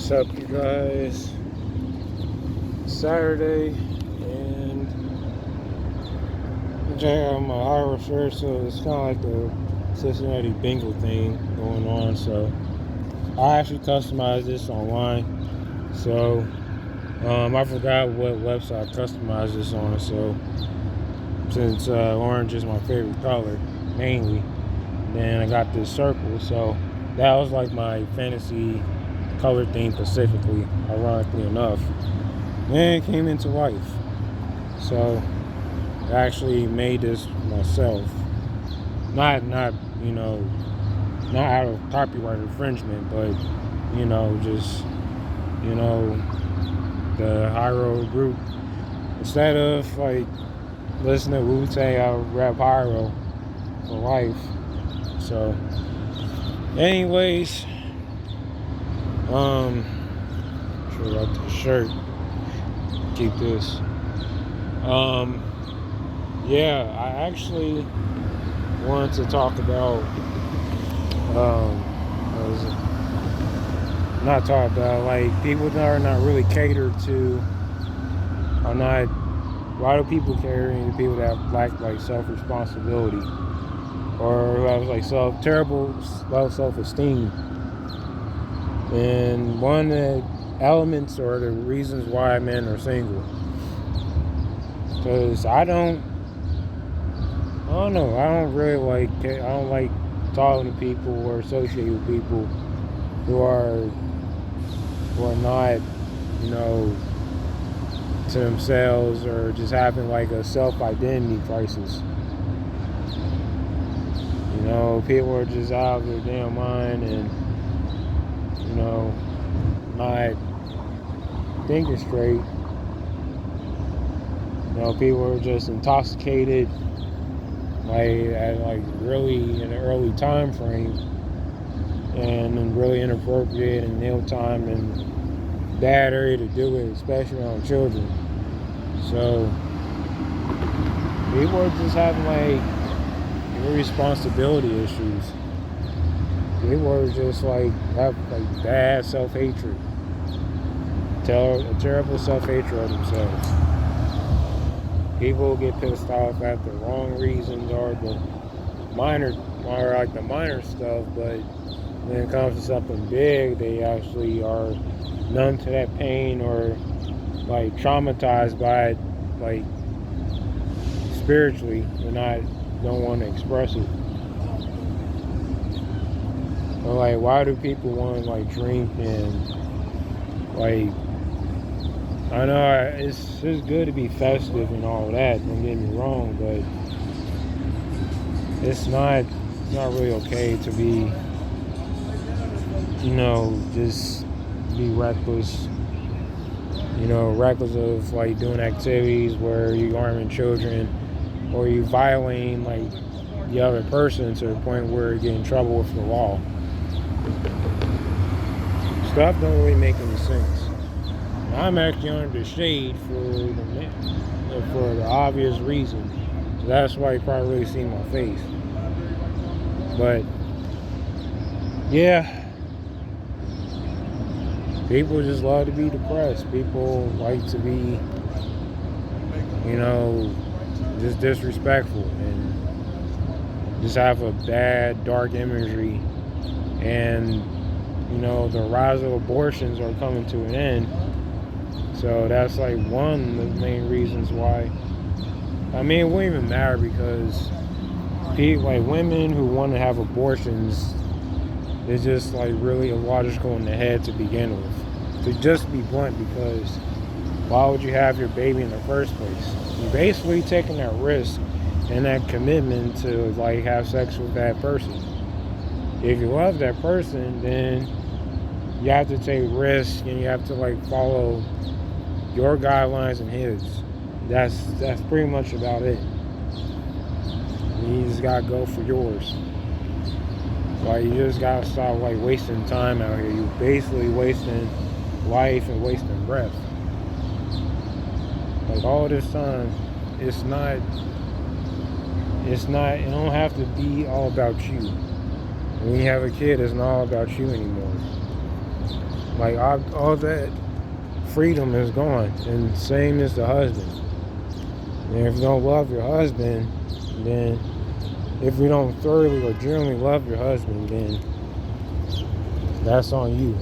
What's up, you guys? Saturday, and I'm a Irish shirt, so it's kind of like the Cincinnati Bengal thing going on. So I actually customized this online. So I forgot what website I customized this on. So since orange is my favorite color, mainly, then I got this circle. So that was like my fantasy color theme specifically, ironically enough. Then it came into life. So I actually made this myself. Not out of copyright infringement, but just the Hyro group. Instead of like listening to Wu-Tang, I rap Hyro for life. So anyways, sure about the shirt. Keep this. Yeah, I actually wanted to talk about not talk about like people that are not really catered to, are not. Why do people cater to people that lack like self-responsibility, or who have like terrible low self-esteem? And one of the elements or the reasons why men are single, because I don't know. I don't like talking to people or associating with people who are not, to themselves, or just having like a self-identity crisis. People are just out of their damn mind and, not thinking straight. People are just intoxicated, at really in an early time frame, and really inappropriate and ill time and bad area to do it, especially on children. So people are just having irresponsibility issues. People are just have bad self-hatred, a terrible self-hatred of themselves. People get pissed off at the wrong reasons or the minor stuff, but when it comes to something big, they actually are numb to that pain, or traumatized by it, spiritually. Don't want to express it. But why do people want to drink and I know it's good to be festive and all that, don't get me wrong, but it's not really okay to be, just be reckless, reckless of doing activities where you harming children, or you violating the other person to the point where you get in trouble with the law. Stuff don't really make any sense. I'm actually under the shade for the obvious reason. So that's why you probably really see my face. But yeah, people just love to be depressed. People like to be, just disrespectful and just have a bad, dark imagery. And the rise of abortions are coming to an end. So that's one of the main reasons why. I mean, it wouldn't even matter, because people, women who want to have abortions, it's just really illogical in the head to begin with. To just be blunt, because why would you have your baby in the first place? You're basically taking that risk and that commitment to have sex with that person. If you love that person, then you have to take risks, and you have to you your guidelines and his. That's pretty much about it. You just gotta go for yours. You just gotta stop wasting time out here. You're basically wasting life and wasting breath. All this time, it don't have to be all about you. When you have a kid, it's not all about you anymore. Like all that freedom is gone, and same as the husband. And if you don't love your husband, then if you don't thoroughly or genuinely love your husband, then that's on you.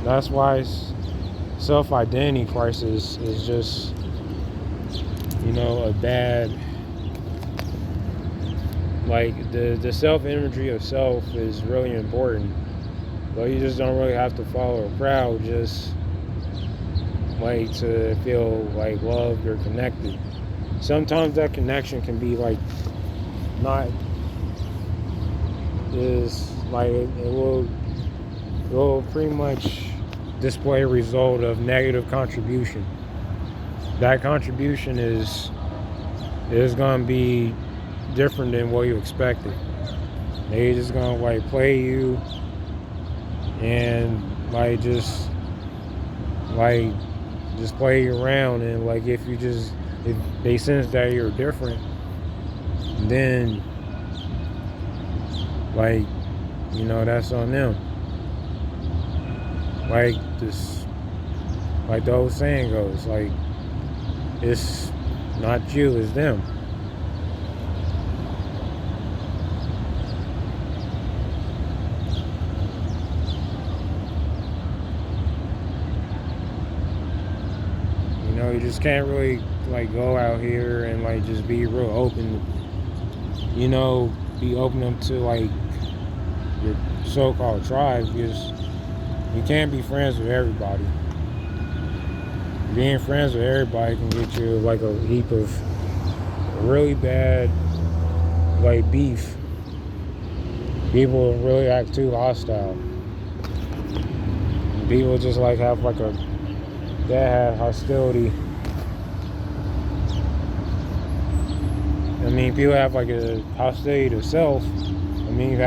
That's why self-identity crisis is just, a bad, like the self-imagery of self is really important, but you just don't really have to follow a crowd just like to feel like loved or connected. Sometimes that connection can be like not is like it will pretty much display a result of negative contribution. That contribution is gonna be different than what you expected. They just gonna like play you and just play you around, and like if they sense that you're different, then that's on them. Like the old saying goes, like, it's not you, it's them. You just can't really go out here and just be real open, be open up to your so-called tribe, because you can't be friends with everybody. Being friends with everybody can get you a heap of really bad beef. People really act too hostile. People just have that hostility. I mean, people have a hostility to self. I mean, if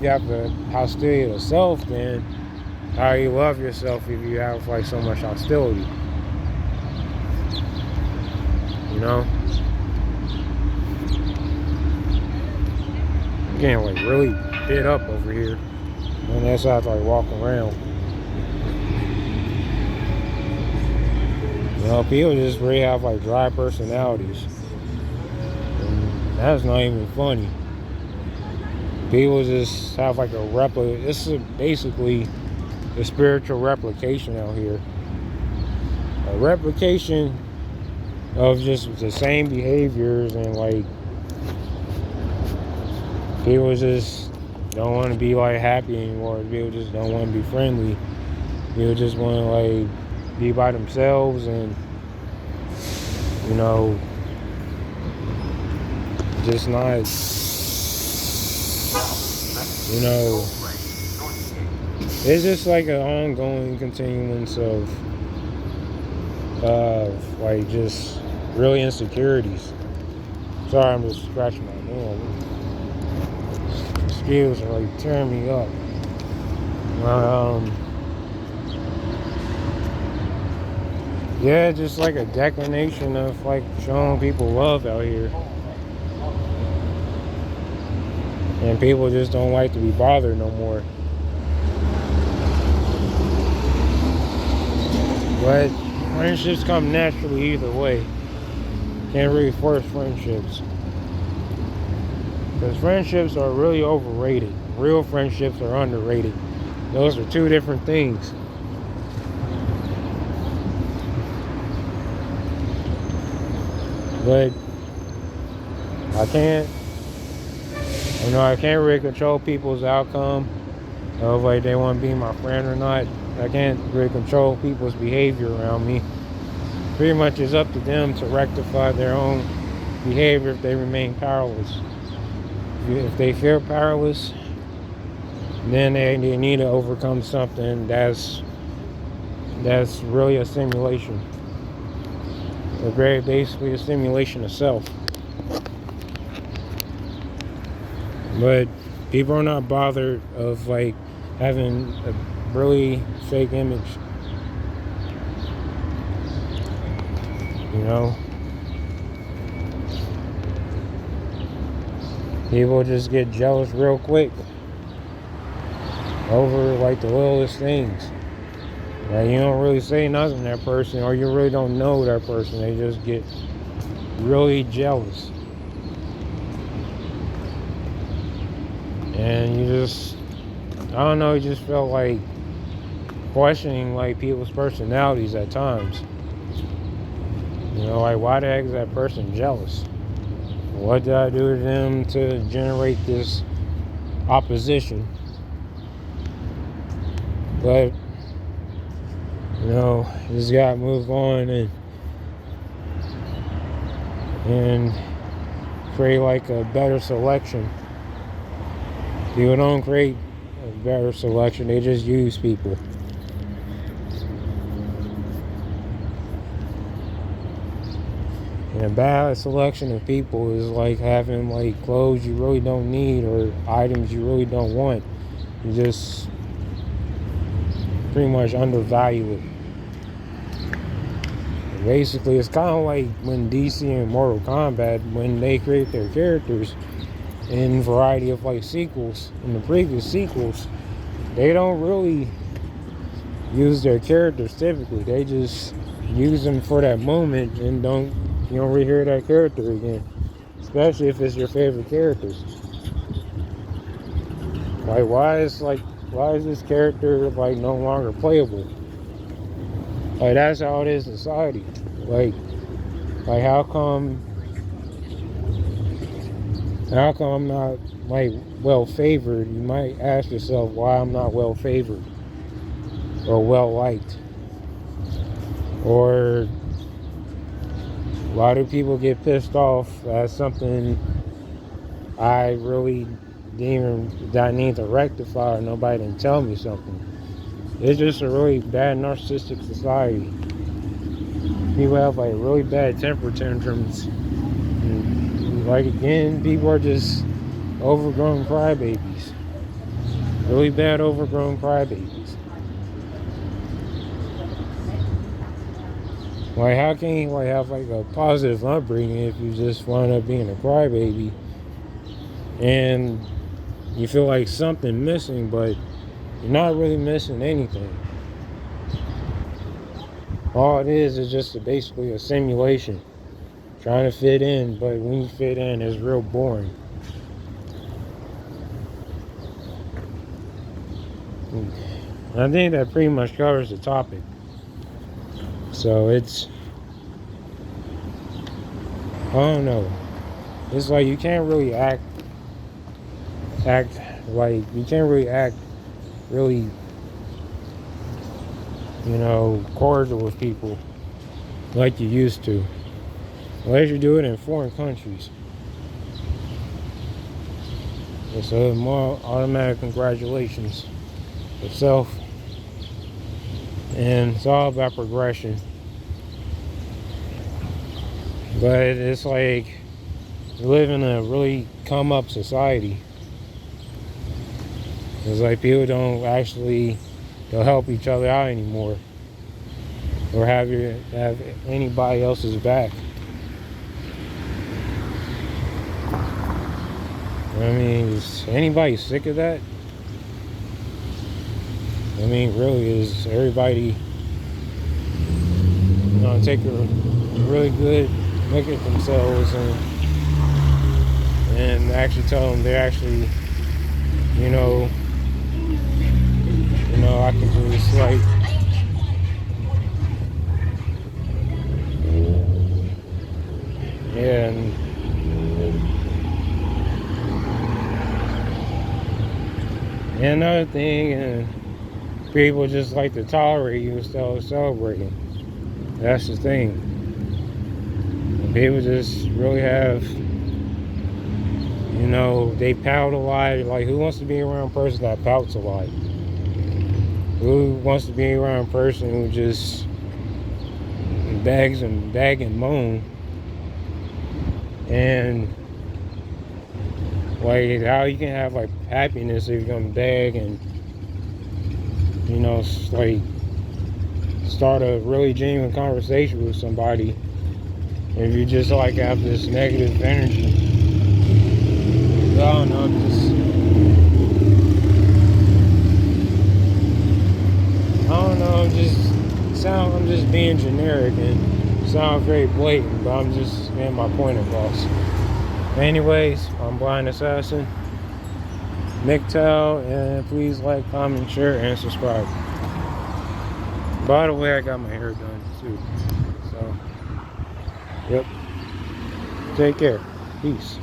you have the hostility to self, then how you love yourself if you have so much hostility? I'm getting really bit up over here, and that's how I walking around. People just really have dry personalities, and that's not even funny. People just have a replica. This is basically the spiritual replication out here. A replication of just the same behaviors, and people just don't want to be happy anymore. People just don't want to be friendly. People just want to be by themselves, and just not, it's just an ongoing continuance of just really insecurities. Sorry, I'm just scratching my hand. Mosquitoes are tearing me up. Yeah, just a declination of showing people love out here. And people just don't like to be bothered no more. But friendships come naturally either way. Can't really force friendships. Because friendships are really overrated. Real friendships are underrated. Those are two different things. But I can't really control people's outcome of they want to be my friend or not. I can't really control people's behavior around me. Pretty much it's up to them to rectify their own behavior if they remain powerless. If they feel powerless, then they need to overcome something that's really a simulation. Very basically a simulation of self. But people are not bothered of having a really fake image. People just get jealous real quick. over like the littlest things. Like, you don't really say nothing to that person, or you really don't know that person. They just get really jealous. And you just, I don't know, you just felt like questioning like people's personalities at times. You know, like, why the heck is that person jealous? What did I do to them to generate this opposition? But, you know, just gotta move on and create like a better selection. People don't create a better selection, they just use people. And a bad selection of people is like having like clothes you really don't need or items you really don't want. You just pretty much undervalue it. And basically, it's kind of like when DC and Mortal Kombat, when they create their characters in a variety of like sequels, in the previous sequels, they don't really use their characters typically. They just use them for that moment and you don't really hear that character again, especially if it's your favorite characters. Like, why is this character like no longer playable? Like, that's how it is in society. Like how come I'm not like well favored? You might ask yourself why I'm not well favored or well liked, or why do people get pissed off at something I really that I need to rectify, or nobody didn't tell me something? It's just a really bad narcissistic society. People have like really bad temper tantrums. And, like, again, people are just overgrown crybabies. Really bad overgrown crybabies. Like, how can you like have like a positive upbringing if you just wind up being a crybaby and you feel like something missing, but you're not really missing anything? All it is just basically a simulation, trying to fit in, but when you fit in, it's real boring. I think that pretty much covers the topic. So it's, I don't know. It's like you can't really act like, you can't really act really, you know, cordial with people like you used to, unless you do it in foreign countries. And so more automatic congratulations yourself, and it's all about progression. But it's like we live in a really come up society. It's like people don't help each other out anymore, or have anybody else's back. I mean, is anybody sick of that? I mean, really, is everybody, you know, take a really good look at themselves and actually tell them they're actually, you know, I can just like, yeah, and another thing, and people just like to tolerate you instead of celebrating. That's the thing. People just really have, you know, they pout a lot. Like, who wants to be around a person that pouts a lot? Who wants to be around a person who just bag and moan? And like, how you can have like happiness if you're gonna beg and, you know, like start a really genuine conversation with somebody if you just like have this negative energy? I don't know, just being generic and sound very blatant, but I'm just getting my point across. Anyways, I'm Blind Assassin, MGTOW, and please like, comment, share, and subscribe. By the way, I got my hair done too. So, yep. Take care. Peace.